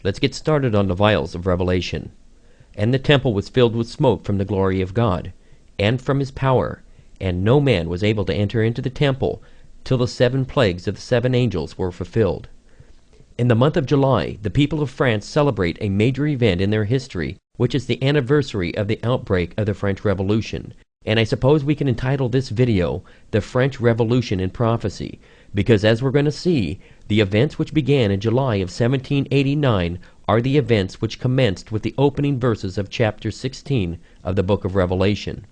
Let's get started on the vials of Revelation. And the temple was filled with smoke from the glory of God, and from his power, and no man was able to enter into the temple till the 7 plagues of the 7 angels were fulfilled. In the month of July, the people of France celebrate a major event in their history, which is the anniversary of the outbreak of the French Revolution. And I suppose we can entitle this video, The French Revolution in Prophecy, because as we're going to see, the events which began in July of 1789 are the events which commenced with the opening verses of chapter 16 of the book of Revelation.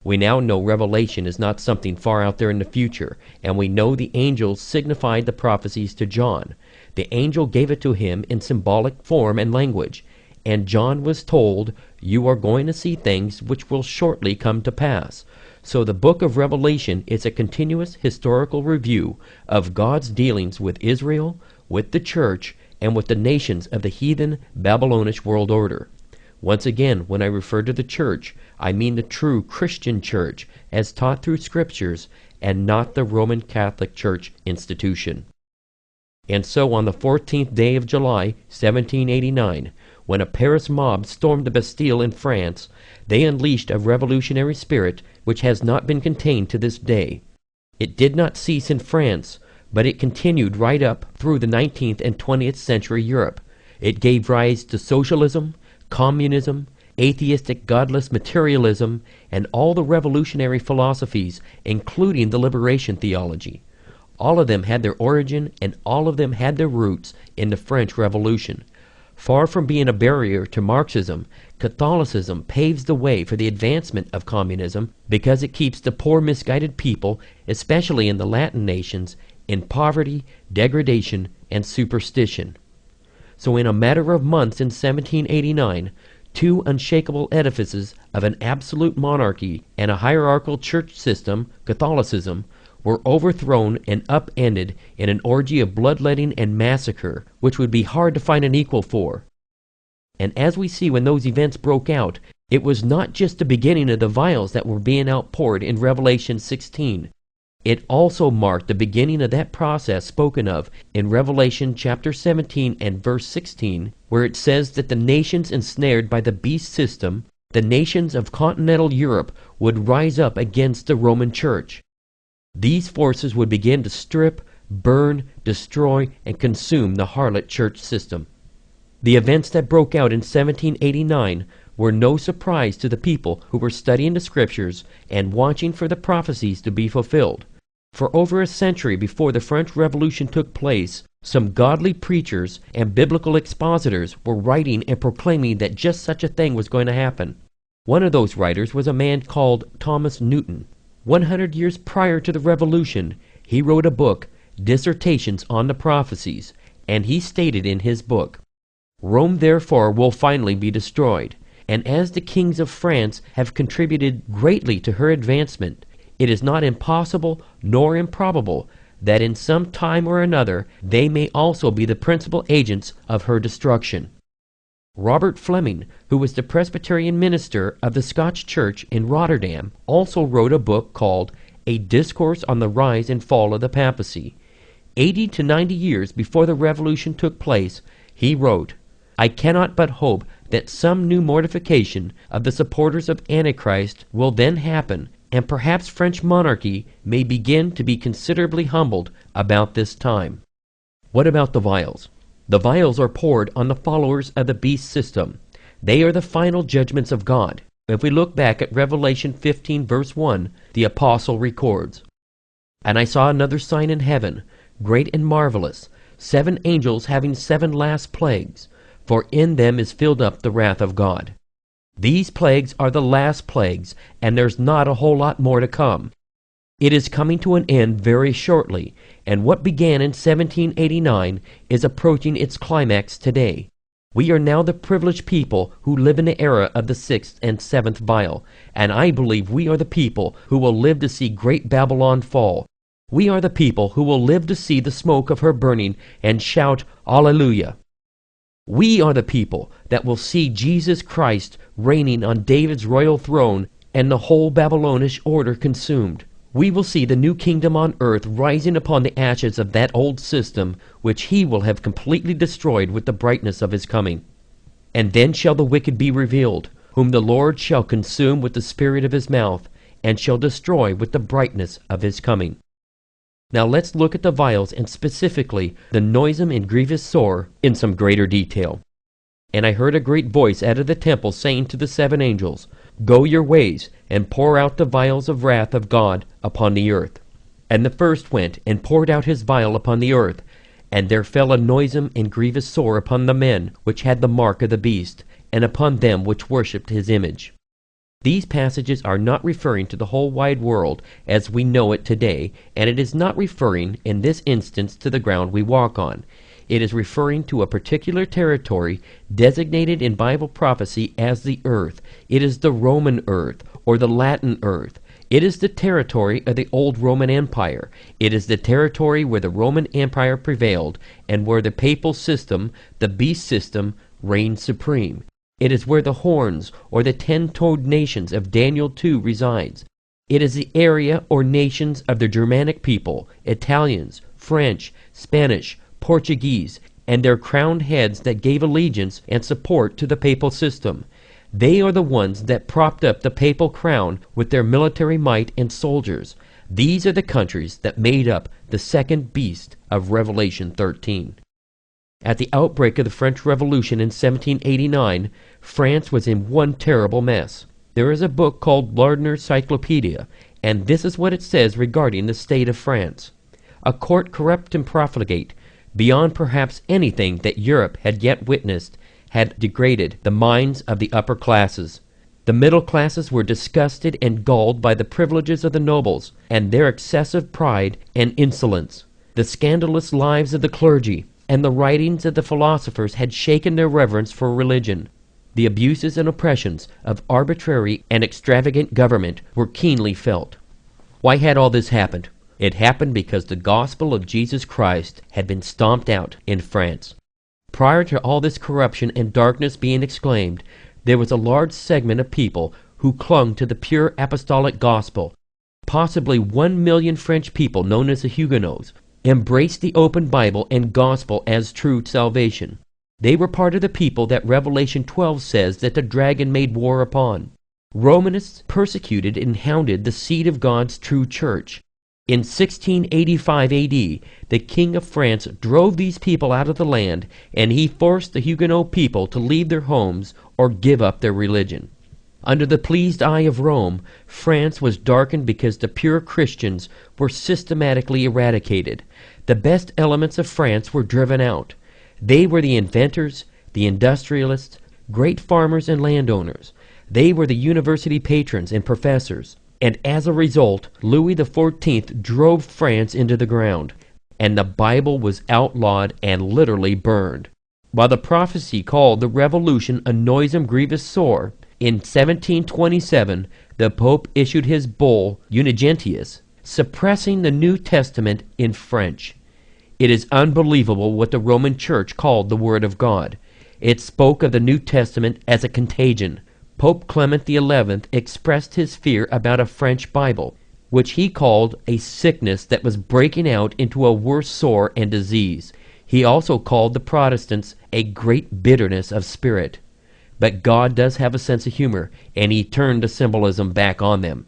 We now know Revelation is not something far out there in the future, and we know the angels signified the prophecies to John. The angel gave it to him in symbolic form and language, and John was told, "You are going to see things which will shortly come to pass." So the book of Revelation is a continuous historical review of God's dealings with Israel, with the church, and with the nations of the heathen Babylonish world order. Once again, when I refer to the church, I mean the true Christian church as taught through scriptures, and not the Roman Catholic Church institution. And so on the 14th day of July, 1789, when a Paris mob stormed the Bastille in France, they unleashed a revolutionary spirit which has not been contained to this day. It did not cease in France, but it continued right up through the 19th and 20th century Europe. It gave rise to socialism, communism, atheistic godless materialism, and all the revolutionary philosophies, including the liberation theology. All of them had their origin, and all of them had their roots in the French Revolution. Far from being a barrier to Marxism, Catholicism paves the way for the advancement of communism because it keeps the poor misguided people, especially in the Latin nations, in poverty, degradation, and superstition. So in a matter of months in 1789, 2 unshakable edifices of an absolute monarchy and a hierarchical church system, Catholicism, were overthrown and upended in an orgy of bloodletting and massacre, which would be hard to find an equal for. And as we see when those events broke out, it was not just the beginning of the vials that were being outpoured in Revelation 16. It also marked the beginning of that process spoken of in Revelation chapter 17 and verse 16, where it says that the nations ensnared by the beast system, the nations of continental Europe, would rise up against the Roman Church. These forces would begin to strip, burn, destroy, and consume the harlot church system. The events that broke out in 1789 were no surprise to the people who were studying the scriptures and watching for the prophecies to be fulfilled. For over a century before the French Revolution took place, some godly preachers and biblical expositors were writing and proclaiming that just such a thing was going to happen. One of those writers was a man called Thomas Newton. 100 years prior to the Revolution, he wrote a book, Dissertations on the Prophecies, and he stated in his book, "Rome therefore will finally be destroyed, and as the kings of France have contributed greatly to her advancement, it is not impossible nor improbable that in some time or another they may also be the principal agents of her destruction." Robert Fleming, who was the Presbyterian minister of the Scotch Church in Rotterdam, also wrote a book called A Discourse on the Rise and Fall of the Papacy. 80 to 90 years before the Revolution took place, he wrote, "I cannot but hope that some new mortification of the supporters of Antichrist will then happen, and perhaps French monarchy may begin to be considerably humbled about this time." What about the vials? The vials are poured on the followers of the beast system. They are the final judgments of God. If we look back at Revelation 15 verse 1, the apostle records, "And I saw another sign in heaven, great and marvelous, 7 angels having 7 last plagues, for in them is filled up the wrath of God." These plagues are the last plagues, and there's not a whole lot more to come. It is coming to an end very shortly, and what began in 1789 is approaching its climax today. We are now the privileged people who live in the era of the 6th and 7th vial, and I believe we are the people who will live to see great Babylon fall. We are the people who will live to see the smoke of her burning and shout, "Alleluia." We are the people that will see Jesus Christ reigning on David's royal throne and the whole Babylonish order consumed. We will see the new kingdom on earth rising upon the ashes of that old system, which he will have completely destroyed with the brightness of his coming. And then shall the wicked be revealed, whom the Lord shall consume with the spirit of his mouth, and shall destroy with the brightness of his coming. Now let's look at the vials, and specifically the noisome and grievous sore, in some greater detail. And I heard a great voice out of the temple saying to the 7 angels, Go your ways, and pour out the vials of wrath of God upon the earth. And the first went, and poured out his vial upon the earth, and there fell a noisome and grievous sore upon the men which had the mark of the beast, and upon them which worshipped his image. These passages are not referring to the whole wide world as we know it today, and it is not referring in this instance to the ground we walk on. It is referring to a particular territory designated in Bible prophecy as the earth. It is the Roman earth, or the Latin earth. It is the territory of the old Roman Empire. It is the territory where the Roman Empire prevailed, and where the papal system, the beast system, reigned supreme. It is where the horns, or the 10-toed nations of Daniel 2 resides. It is the area or nations of the Germanic people, Italians, French, Spanish, Portuguese, and their crowned heads that gave allegiance and support to the papal system. They are the ones that propped up the papal crown with their military might and soldiers. These are the countries that made up the second beast of Revelation 13. At the outbreak of the French Revolution in 1789, France was in one terrible mess. There is a book called Lardner's Cyclopedia, and this is what it says regarding the state of France. A court corrupt and profligate, beyond perhaps anything that Europe had yet witnessed, had degraded the minds of the upper classes. The middle classes were disgusted and galled by the privileges of the nobles, and their excessive pride and insolence. The scandalous lives of the clergy and the writings of the philosophers had shaken their reverence for religion. The abuses and oppressions of arbitrary and extravagant government were keenly felt. Why had all this happened? It happened because the gospel of Jesus Christ had been stomped out in France. Prior to all this corruption and darkness being exclaimed, there was a large segment of people who clung to the pure apostolic gospel. Possibly 1 million French people, known as the Huguenots, embraced the open Bible and gospel as true salvation. They were part of the people that Revelation 12 says that the dragon made war upon. Romanists persecuted and hounded the seed of God's true church. In 1685 A.D., the King of France drove these people out of the land, and he forced the Huguenot people to leave their homes or give up their religion. Under the pleased eye of Rome, France was darkened because the pure Christians were systematically eradicated. The best elements of France were driven out. They were the inventors, the industrialists, great farmers and landowners. They were the university patrons and professors. And as a result, Louis XIV drove France into the ground, and the Bible was outlawed and literally burned. While the prophecy called the revolution a noisome grievous sore, in 1727 the Pope issued his bull Unigentius, suppressing the New Testament in French. It is unbelievable what the Roman Church called the Word of God. It spoke of the New Testament as a contagion. Pope Clement XI expressed his fear about a French Bible, which he called a sickness that was breaking out into a worse sore and disease. He also called the Protestants a great bitterness of spirit. But God does have a sense of humor, and he turned the symbolism back on them.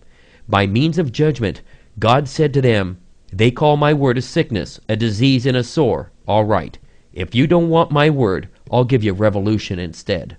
By means of judgment, God said to them, "They call my word a sickness, a disease, and a sore. All right. If you don't want my word, I'll give you revolution instead."